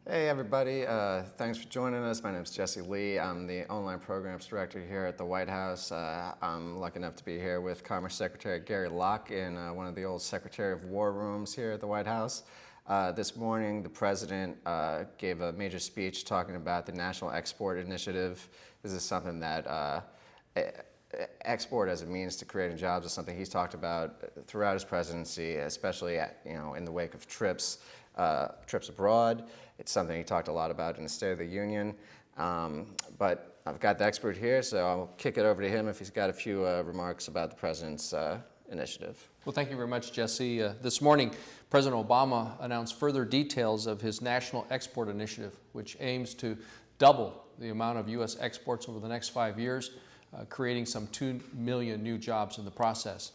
Hey everybody, thanks for joining us. My name is Jesse Lee. I'm the Online Programs Director here at the White House. I'm lucky enough to be here with Commerce Secretary Gary Locke in one of the old Secretary of War rooms here at the White House. This morning, the President gave a major speech talking about the National Export Initiative. This is something that export as a means to creating jobs is something he's talked about throughout his presidency, especially in the wake of trips abroad. It's something he talked a lot about in the State of the Union. But I've got the expert here, so I'll kick it over to him if he's got a few remarks about the President's initiative. Well, thank you very much, Jesse. This morning, President Obama announced further details of his National Export Initiative, which aims to double the amount of U.S. exports over the next 5 years, creating some 2 million new jobs in the process.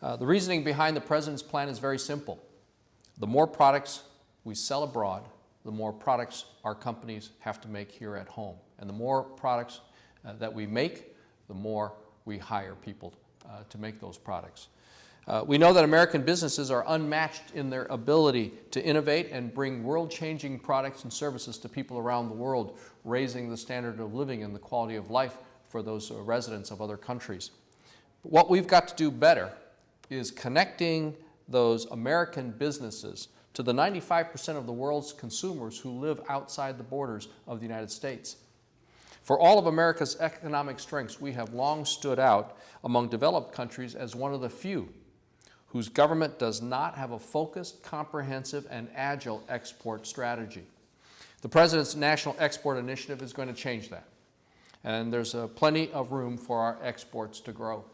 The reasoning behind the President's plan is very simple. The more products we sell abroad, the more products our companies have to make here at home. And the more products that we make, the more we hire people to make those products. We know that American businesses are unmatched in their ability to innovate and bring world-changing products and services to people around the world, raising the standard of living and the quality of life for those residents of other countries. But what we've got to do better is connecting those American businesses to the 95% of the world's consumers who live outside the borders of the United States. For all of America's economic strengths, we have long stood out among developed countries as one of the few whose government does not have a focused, comprehensive, and agile export strategy. The President's National Export Initiative is going to change that. And there's plenty of room for our exports to grow.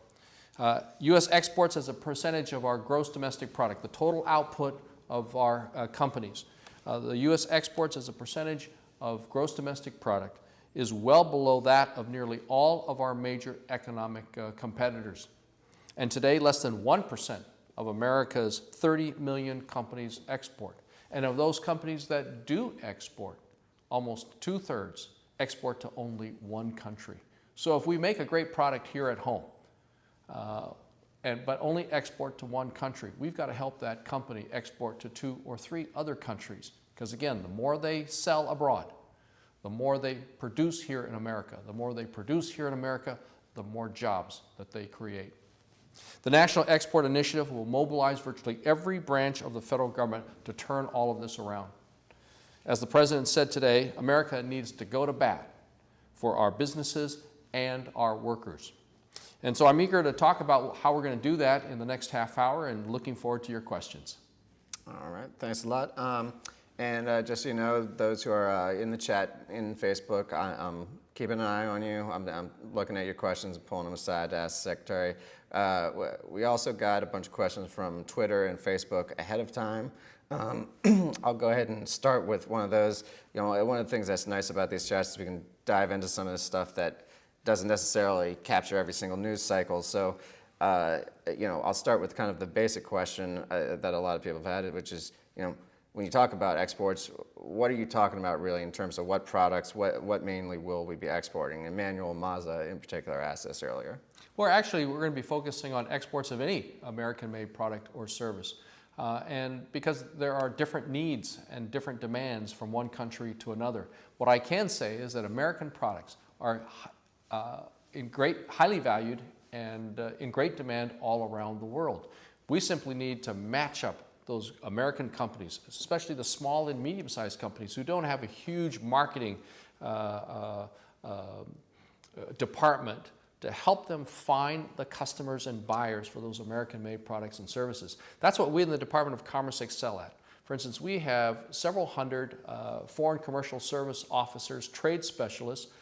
U.S. exports as a percentage of our gross domestic product, the total output of our companies. The U.S. exports as a percentage of gross domestic product is well below that of nearly all of our major economic competitors. And today, less than 1% of America's 30 million companies export. And of those companies that do export, almost 2/3 export to only one country. So if we make a great product here at home, but only export to one country, we've got to help that company export to 2 or 3 other countries. Because again, the more they sell abroad, the more they produce here in America. The more they produce here in America, the more jobs that they create. The National Export Initiative will mobilize virtually every branch of the federal government to turn all of this around. As the President said today, America needs to go to bat for our businesses and our workers. And so I'm eager to talk about how we're going to do that in the next half hour and looking forward to your questions. All right, thanks a lot. Just so you know, those who are in the chat in Facebook, I'm keeping an eye on you. I'm looking at your questions and pulling them aside to ask the Secretary. We also got a bunch of questions from Twitter and Facebook ahead of time. I'll go ahead and start with one of those. One of the things that's nice about these chats is we can dive into some of the stuff that doesn't necessarily capture every single news cycle. So, I'll start with kind of the basic question that a lot of people have had, which is, when you talk about exports, what are you talking about really in terms of what products, what mainly will we be exporting? Emmanuel Maza in particular asked this earlier. Well, actually, we're going to be focusing on exports of any American-made product or service. And because there are different needs and different demands from one country to another. What I can say is that American products are highly valued and in great demand all around the world. We simply need to match up those American companies, especially the small and medium-sized companies who don't have a huge marketing department to help them find the customers and buyers for those American-made products and services. That's what we in the Department of Commerce excel at. For instance, we have several hundred foreign commercial service officers, trade specialists,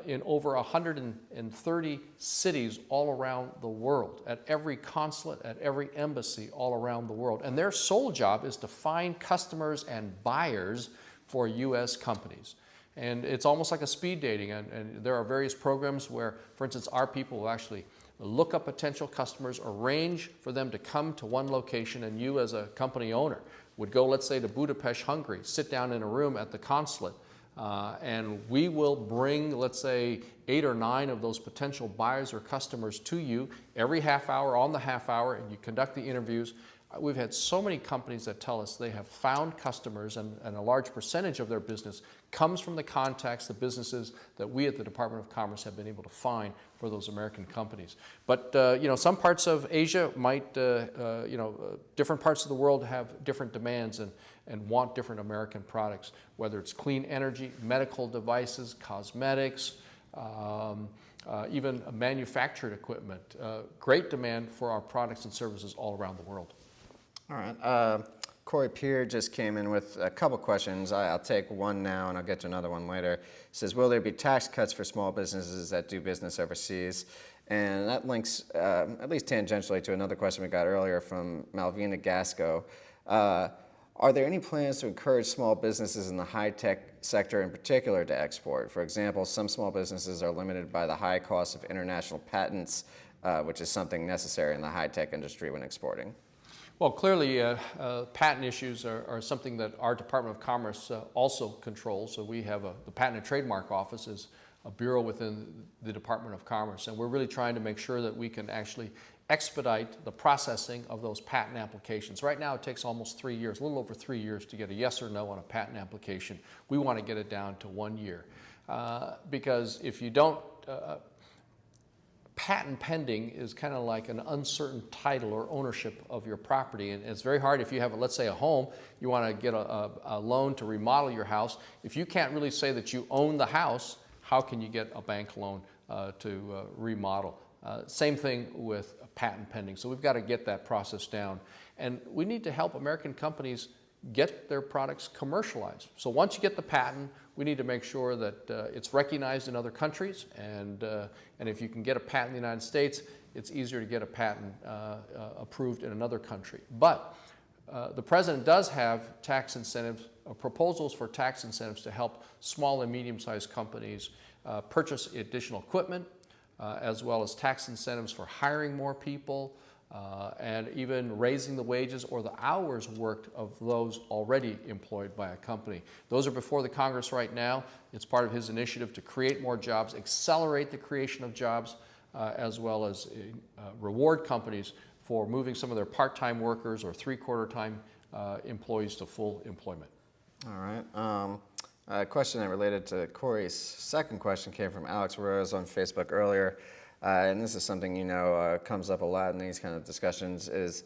in over 130 cities all around the world, at every consulate, at every embassy all around the world. And their sole job is to find customers and buyers for U.S. companies. And it's almost like a speed dating, and there are various programs where, for instance, our people will actually look up potential customers, arrange for them to come to one location, and you as a company owner would go, let's say, to Budapest, Hungary, sit down in a room at the consulate, and we will bring, let's say, 8 or 9 of those potential buyers or customers to you every half hour on the half hour, and you conduct the interviews. We've had so many companies that tell us they have found customers, and a large percentage of their business comes from the contacts, the businesses that we at the Department of Commerce have been able to find for those American companies. But some parts of Asia might, different parts of the world have different demands and want different American products, whether it's clean energy, medical devices, cosmetics, even manufactured equipment. Great demand for our products and services all around the world. All right. Corey Peer just came in with a couple questions. I'll take one now and I'll get to another one later. He says, will there be tax cuts for small businesses that do business overseas? And that links, at least tangentially, to another question we got earlier from Malvina Gasco. Are there any plans to encourage small businesses in the high-tech sector in particular to export? For example, some small businesses are limited by the high cost of international patents, which is something necessary in the high-tech industry when exporting. Well, clearly, patent issues are something that our Department of Commerce also controls. So we have the Patent and Trademark Office is a bureau within the Department of Commerce, and we're really trying to make sure that we can actually expedite the processing of those patent applications. Right now, it takes almost 3 years, a little over 3 years to get a yes or no on a patent application. We want to get it down to 1 year because if you don't, patent pending is kind of like an uncertain title or ownership of your property, and it's very hard if you have, let's say, a home, you want to get a loan to remodel your house. If you can't really say that you own the house, how can you get a bank loan to remodel? Same thing with patent pending. So we've got to get that process down, and we need to help American companies get their products commercialized. So once you get the patent, we need to make sure that it's recognized in other countries, and if you can get a patent in the United States, it's easier to get a patent approved in another country. But the President does have tax incentives, proposals for tax incentives to help small and medium-sized companies purchase additional equipment, as well as tax incentives for hiring more people, and even raising the wages or the hours worked of those already employed by a company. Those are before the Congress right now. It's part of his initiative to create more jobs, accelerate the creation of jobs, as well as reward companies for moving some of their part-time workers or three-quarter-time employees to full employment. All right. A question that related to Corey's second question came from Alex Rose on Facebook earlier. And this is something comes up a lot in these kind of discussions, is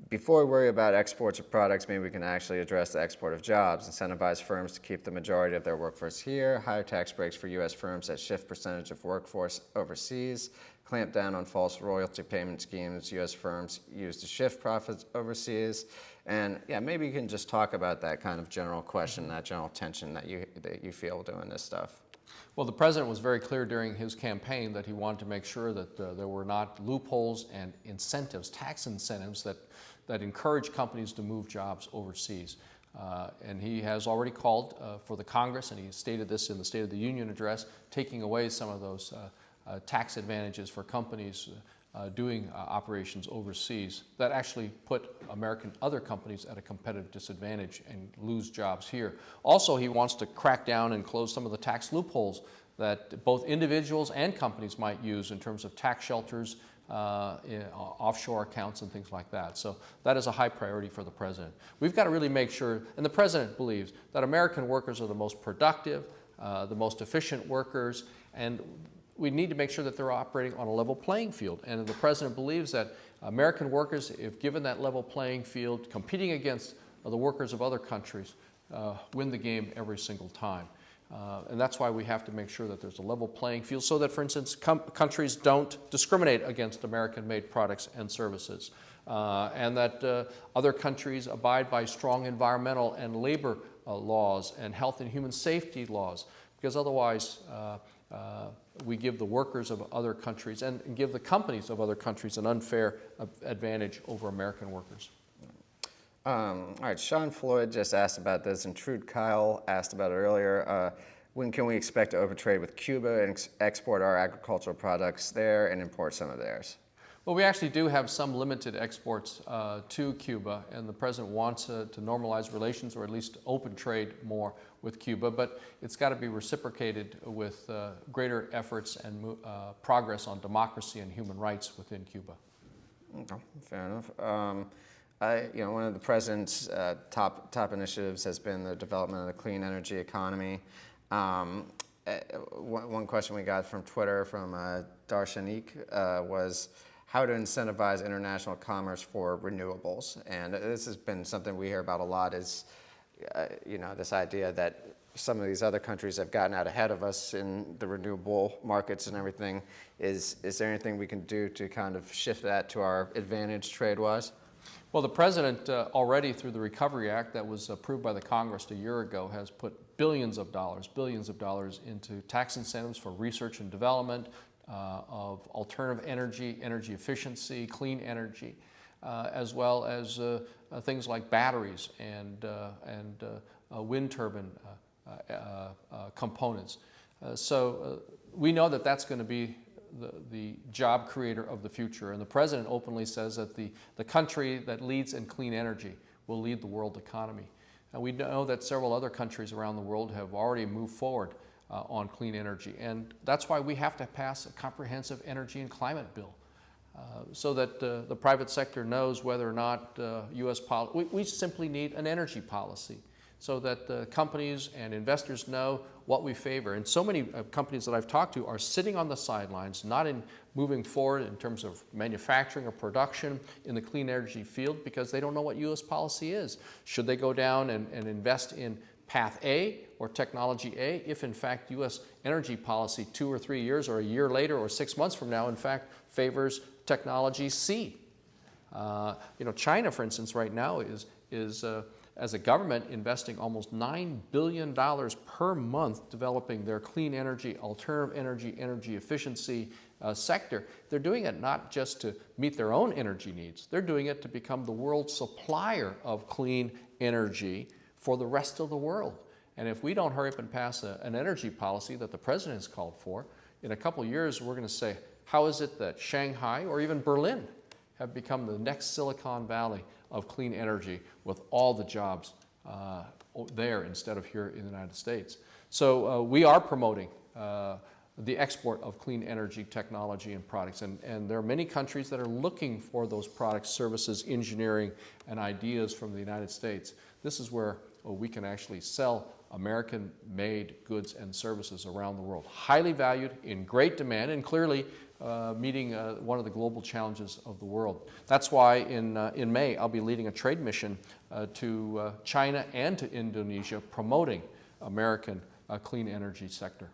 before we worry about exports of products, maybe we can actually address the export of jobs, incentivize firms to keep the majority of their workforce here, higher tax breaks for U.S. firms that shift percentage of workforce overseas, clamp down on false royalty payment schemes U.S. firms use to shift profits overseas. And yeah, maybe you can just talk about that kind of general question, that general tension that you feel doing this stuff. Well, the President was very clear during his campaign that he wanted to make sure that there were not loopholes and incentives, tax incentives that encourage companies to move jobs overseas. And he has already called for the Congress, and he stated this in the State of the Union address, taking away some of those tax advantages for companies doing operations overseas that actually put other companies at a competitive disadvantage and lose jobs here. Also, he wants to crack down and close some of the tax loopholes that both individuals and companies might use in terms of tax shelters, offshore accounts, and things like that. So that is a high priority for the President. We've got to really make sure, and the President believes, that American workers are the most productive, the most efficient workers, and we need to make sure that they're operating on a level playing field. And the President believes that American workers, if given that level playing field, competing against the workers of other countries, win the game every single time. And that's why we have to make sure that there's a level playing field so that, for instance, countries don't discriminate against American-made products and services. And that other countries abide by strong environmental and labor laws and health and human safety laws, because otherwise we give the workers of other countries and give the companies of other countries an unfair advantage over American workers. All right, Sean Floyd just asked about this, and Trude Kyle asked about it earlier. When can we expect to overtrade with Cuba and export our agricultural products there and import some of theirs? Well, we actually do have some limited exports to Cuba, and the President wants to normalize relations or at least open trade more with Cuba, but it's got to be reciprocated with greater efforts and progress on democracy and human rights within Cuba. Okay, fair enough. One of the president's top initiatives has been the development of the clean energy economy. One question we got from Twitter from Darshanik was how to incentivize international commerce for renewables. And this has been something we hear about a lot is, this idea that some of these other countries have gotten out ahead of us in the renewable markets and everything. Is there anything we can do to kind of shift that to our advantage trade-wise? Well, the president already through the Recovery Act that was approved by the Congress a year ago has put billions of dollars into tax incentives for research and development of alternative energy, energy efficiency, clean energy, as well as things like batteries and wind turbine components. So we know that that's going to be the job creator of the future. And the president openly says that the country that leads in clean energy will lead the world economy. And we know that several other countries around the world have already moved forward on clean energy. And that's why we have to pass a comprehensive energy and climate bill so that the private sector knows whether or not U.S. policy, we simply need an energy policy so that companies and investors know what we favor. And so many companies that I've talked to are sitting on the sidelines, not in moving forward in terms of manufacturing or production in the clean energy field because they don't know what U.S. policy is. Should they go down and invest in path A or technology A if in fact U.S. energy policy 2 or 3 years or a year later or 6 months from now in fact favors technology C? China, for instance, right now is as a government investing almost $9 billion per month developing their clean energy, alternative energy, energy efficiency sector. They're doing it not just to meet their own energy needs. They're doing it to become the world supplier of clean energy for the rest of the world. And if we don't hurry up and pass an energy policy that the president has called for, in a couple of years we're going to say, how is it that Shanghai or even Berlin have become the next Silicon Valley of clean energy with all the jobs there instead of here in the United States? So we are promoting the export of clean energy technology and products. And there are many countries that are looking for those products, services, engineering, and ideas from the United States. This is where we can actually sell American-made goods and services around the world. Highly valued, in great demand, and clearly meeting one of the global challenges of the world. That's why in May I'll be leading a trade mission to China and to Indonesia promoting American clean energy sector.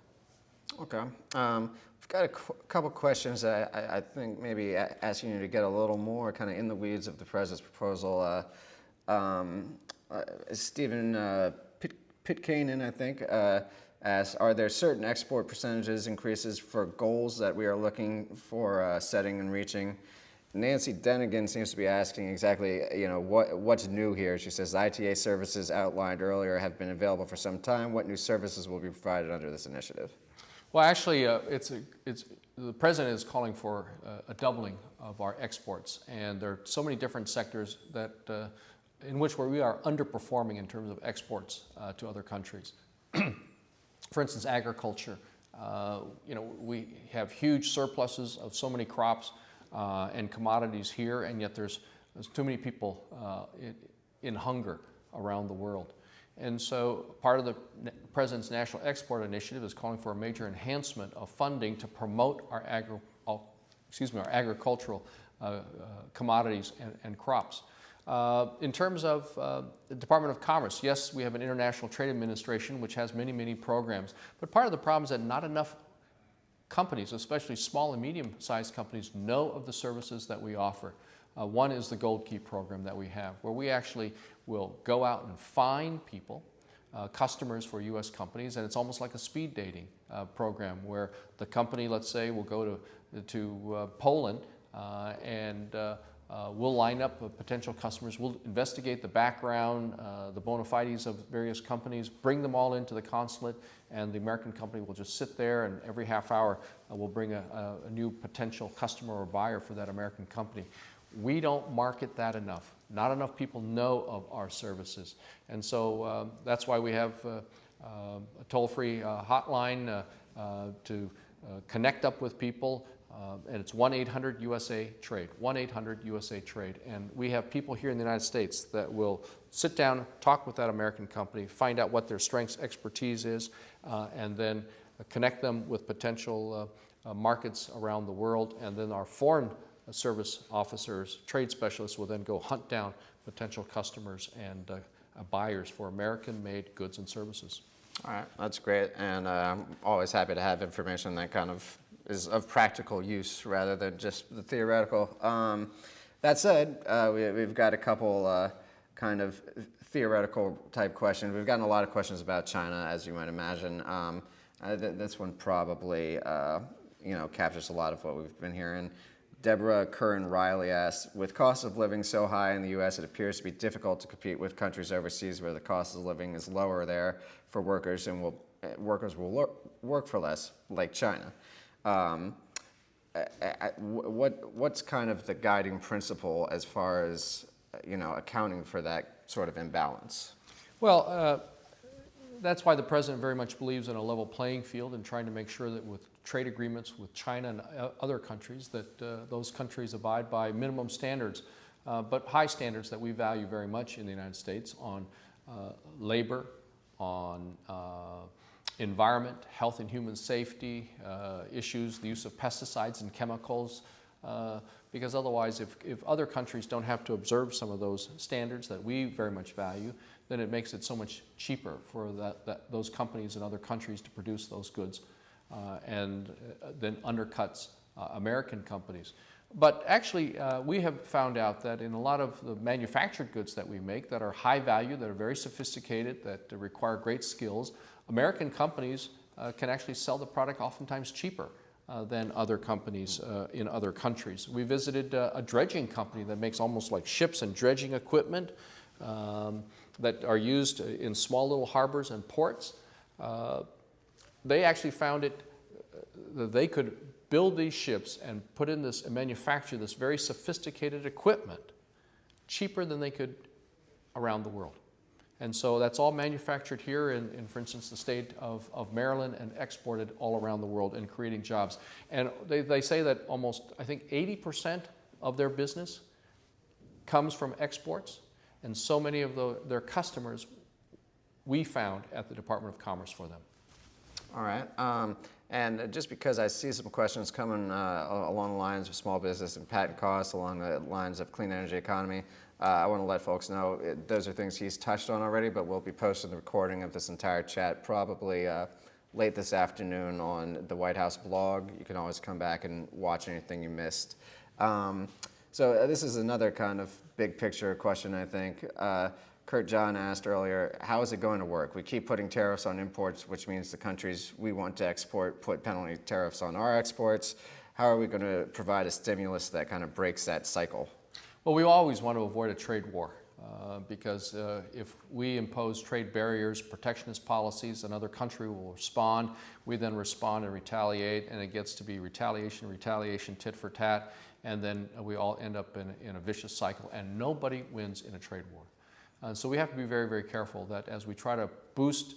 Okay. We've got a couple questions that I think maybe asking you to get a little more kind of in the weeds of the president's proposal. Stephen Pitkanen, I think, asks, are there certain export percentages increases for goals that we are looking for setting and reaching? Nancy Denigan seems to be asking exactly, what's new here. She says the ITA services outlined earlier have been available for some time. What new services will be provided under this initiative? Well, actually, the president is calling for a doubling of our exports, and there are so many different sectors that in which we are underperforming in terms of exports to other countries. For instance, agriculture. We have huge surpluses of so many crops and commodities here, and yet there's too many people in hunger around the world. And so part of the President's National Export Initiative is calling for a major enhancement of funding to promote our agricultural commodities and crops. In terms of the Department of Commerce, yes, we have an International Trade Administration which has many, many programs, but part of the problem is that not enough companies, especially small and medium-sized companies, know of the services that we offer. One is the Gold Key program that we have, where we actually will go out and find people, customers for U.S. companies, and it's almost like a speed dating program where the company, let's say, will go to Poland and we'll line up potential customers. We'll investigate the background, the bona fides of various companies, bring them all into the consulate, and the American company will just sit there, and every half hour we'll bring a new potential customer or buyer for that American company. We don't market that enough. Not enough people know of our services. And so that's why we have a toll-free hotline to connect up with people and it's 1-800-USA-TRADE, 1-800-USA-TRADE. And we have people here in the United States that will sit down, talk with that American company, find out what their strengths, expertise is, and then connect them with potential markets around the world. And then our foreign service officers, trade specialists, will then go hunt down potential customers and buyers for American-made goods and services. All right, that's great, and I'm always happy to have information that kind of is of practical use rather than just the theoretical. That said, we've got a couple kind of theoretical type questions. We've gotten a lot of questions about China, as you might imagine. This one probably captures a lot of what we've been hearing. Deborah Curran Riley asks, with cost of living so high in the U.S., it appears to be difficult to compete with countries overseas where the cost of living is lower there for workers, and workers will work for less, like China. What's kind of the guiding principle as far as accounting for that sort of imbalance? Well, that's why the president very much believes in a level playing field and trying to make sure that with trade agreements with China and other countries that those countries abide by minimum standards, but high standards that we value very much in the United States on labor, on environment, health and human safety issues, the use of pesticides and chemicals, because otherwise if other countries don't have to observe some of those standards that we very much value, then it makes it so much cheaper for those companies in other countries to produce those goods and then undercuts American companies. But actually, we have found out that in a lot of the manufactured goods that we make that are high value, that are very sophisticated, that require great skills, American companies can actually sell the product oftentimes cheaper than other companies in other countries. We visited a dredging company that makes almost like ships and dredging equipment that are used in small little harbors and ports. They actually found it that they could build these ships and put in this and manufacture this very sophisticated equipment cheaper than they could around the world. And so that's all manufactured here in for instance, the state of Maryland and exported all around the world and creating jobs. And they say that almost, I think, 80% of their business comes from exports, and so many of their customers we found at the Department of Commerce for them. All right. And just because I see some questions coming along the lines of small business and patent costs, along the lines of clean energy economy, I want to let folks know those are things he's touched on already, but we'll be posting the recording of this entire chat probably late this afternoon on the White House blog. You can always come back and watch anything you missed. So this is another kind of big picture question, I think. Kurt John asked earlier, how is it going to work? We keep putting tariffs on imports, which means the countries we want to export put penalty tariffs on our exports. How are we going to provide a stimulus that kind of breaks that cycle? Well, we always want to avoid a trade war because if we impose trade barriers, protectionist policies, another country will respond. We then respond and retaliate, and it gets to be retaliation, tit for tat, and then we all end up in a vicious cycle, and nobody wins in a trade war. So we have to be very, very careful that as we try to boost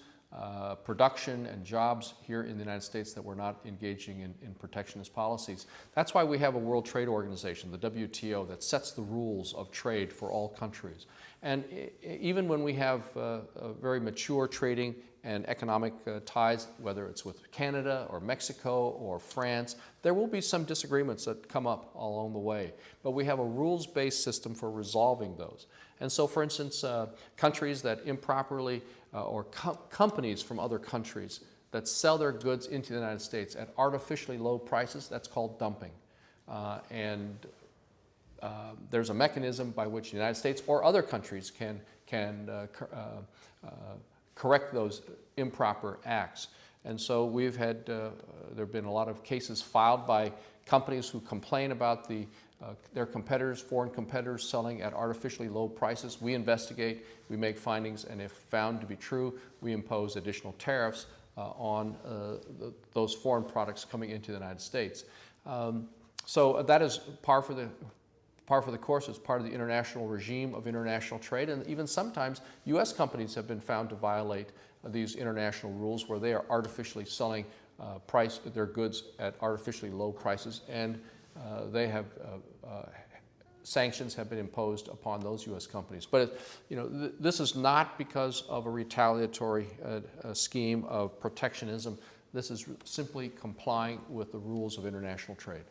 production and jobs here in the United States, that we're not engaging in protectionist policies. That's why we have a World Trade Organization, the WTO, that sets the rules of trade for all countries. And even when we have very mature trading and economic ties, whether it's with Canada or Mexico or France, there will be some disagreements that come up along the way. But we have a rules-based system for resolving those. And so, for instance, countries that improperly, or companies from other countries that sell their goods into the United States at artificially low prices, that's called dumping. There's a mechanism by which the United States or other countries can correct those improper acts. And so we've had, there have been a lot of cases filed by companies who complain about their competitors, foreign competitors, selling at artificially low prices. We investigate, we make findings, and if found to be true, we impose additional tariffs on those foreign products coming into the United States. So that is par for the course. It's part of the international regime of international trade, and even sometimes U.S. companies have been found to violate these international rules where they are artificially selling price their goods at artificially low prices, and they have sanctions have been imposed upon those U.S. companies. But this is not because of a retaliatory scheme of protectionism. This is simply complying with the rules of international trade.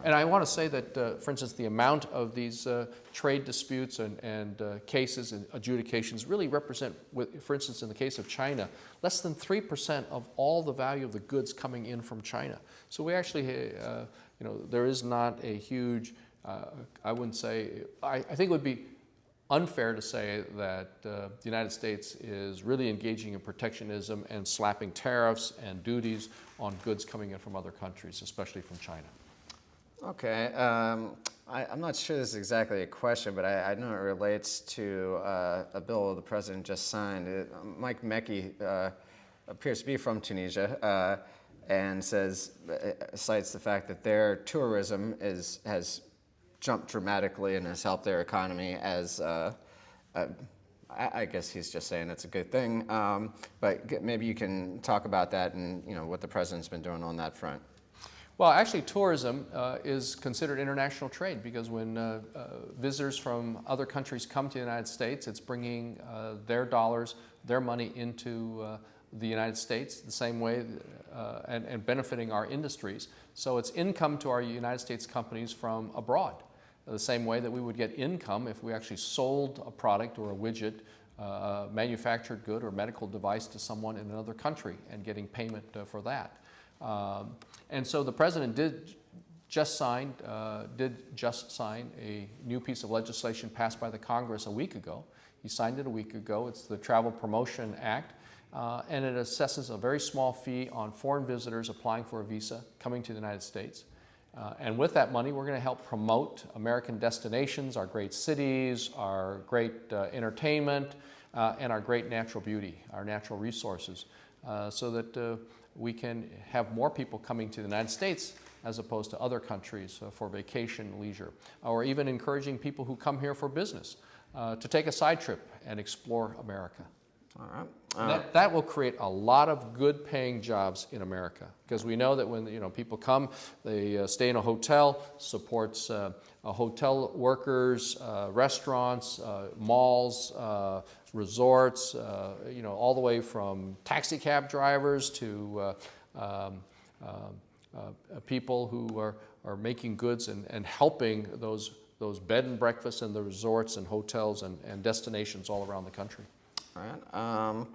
And I want to say that, for instance, the amount of these trade disputes and cases and adjudications really represent, for instance, in the case of China, less than 3% of all the value of the goods coming in from China. So we actually, there is not a huge, I wouldn't say, I think it would be unfair to say that the United States is really engaging in protectionism and slapping tariffs and duties on goods coming in from other countries, especially from China. Okay, I'm not sure this is exactly a question, but I know it relates to a bill the president just signed. Mike Mekki appears to be from Tunisia and cites the fact that their tourism has jumped dramatically and has helped their economy as, I guess he's just saying it's a good thing, but maybe you can talk about that and what the president's been doing on that front. Well, actually, tourism is considered international trade because when visitors from other countries come to the United States, it's bringing their dollars, their money into the United States the same way and benefiting our industries. So it's income to our United States companies from abroad, the same way that we would get income if we actually sold a product or a widget, manufactured good or medical device to someone in another country and getting payment for that. And so the president did just sign a new piece of legislation passed by the Congress a week ago. He signed it a week ago. It's the Travel Promotion Act, and it assesses a very small fee on foreign visitors applying for a visa coming to the United States. And with that money, we're going to help promote American destinations, our great cities, our great entertainment, and our great natural beauty, our natural resources, so that we can have more people coming to the United States as opposed to other countries for vacation, leisure, or even encouraging people who come here for business to take a side trip and explore America. All right. That will create a lot of good paying jobs in America because we know that when people come, they stay in a hotel, supports hotel workers, restaurants, malls, resorts, all the way from taxi cab drivers to people who are making goods and helping those bed and breakfasts and the resorts and hotels and destinations all around the country. All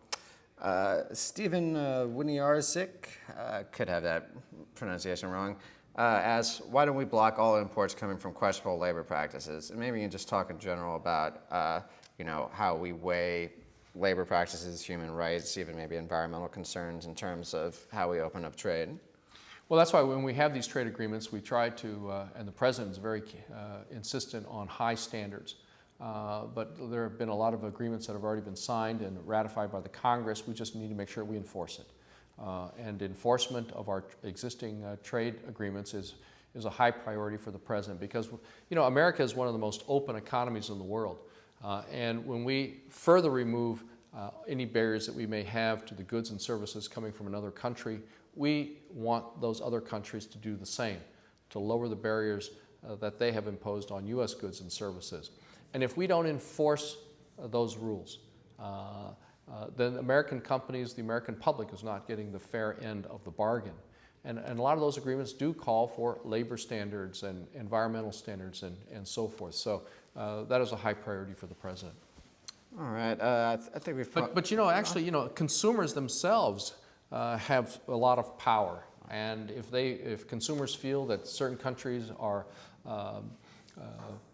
right. Stephen Winiarzik, could have that pronunciation wrong, asks, why don't we block all imports coming from questionable labor practices? And maybe you can just talk in general about, how we weigh labor practices, human rights, even maybe environmental concerns in terms of how we open up trade. Well, that's why when we have these trade agreements, we try to, and the president is very insistent on high standards. But there have been a lot of agreements that have already been signed and ratified by the Congress. We just need to make sure we enforce it. And enforcement of our existing trade agreements is a high priority for the president because, America is one of the most open economies in the world. And when we further remove any barriers that we may have to the goods and services coming from another country, we want those other countries to do the same, to lower the barriers that they have imposed on U.S. goods and services. And if we don't enforce those rules, then American companies, the American public is not getting the fair end of the bargain. And a lot of those agreements do call for labor standards and environmental standards and so forth. So that is a high priority for the president. All right. I think we've... But actually, consumers themselves have a lot of power. And if consumers feel that certain countries are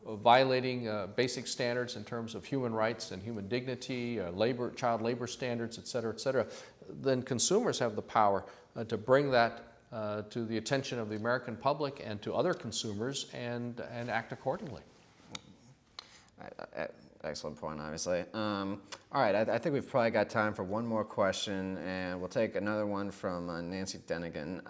violating basic standards in terms of human rights and human dignity, child labor standards, et cetera, then consumers have the power to bring that to the attention of the American public and to other consumers and act accordingly. Excellent point, obviously. All right, I think we've probably got time for one more question, and we'll take another one from Nancy Denigan.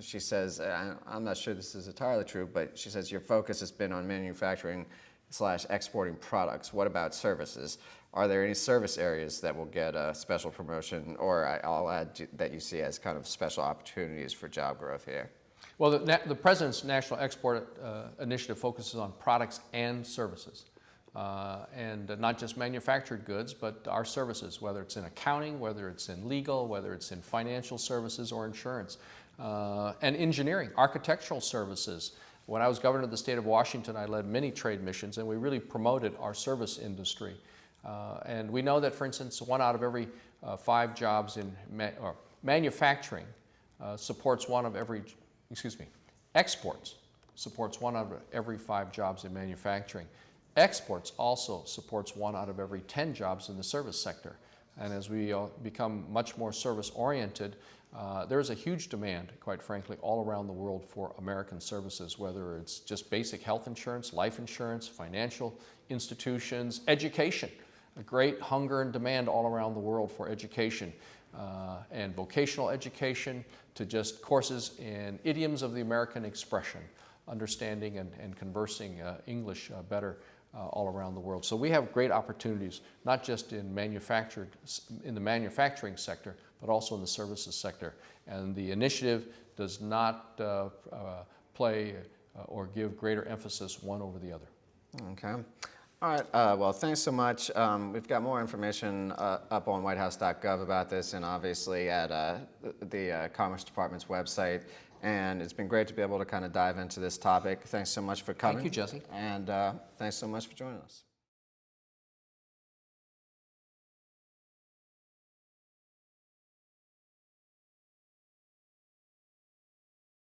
She says, I'm not sure this is entirely true, but she says your focus has been on manufacturing slash exporting products. What about services? Are there any service areas that will get a special promotion, or I'll add that you see as kind of special opportunities for job growth here? Well, the President's National Export Initiative focuses on products and services, and not just manufactured goods, but our services, whether it's in accounting, whether it's in legal, whether it's in financial services or insurance, and engineering, architectural services. When I was governor of the state of Washington, I led many trade missions, and we really promoted our service industry. And we know that, for instance, 1 out of every 5 jobs in manufacturing supports one of every, exports supports 1 out of every 5 jobs in manufacturing. Exports also supports 1 out of every 10 jobs in the service sector. And as we become much more service-oriented, there is a huge demand, quite frankly, all around the world for American services, whether it's just basic health insurance, life insurance, financial institutions, education. A great hunger and demand all around the world for education and vocational education, to just courses in idioms of the American expression, understanding and conversing English better all around the world. So we have great opportunities, not just in the manufacturing sector, but also in the services sector. And the initiative does not play or give greater emphasis one over the other. Okay. All right. Well, thanks so much. We've got more information up on whitehouse.gov about this, and obviously at the Commerce Department's website. And it's been great to be able to kind of dive into this topic. Thanks so much for coming. Thank you, Jesse. And thanks so much for joining us.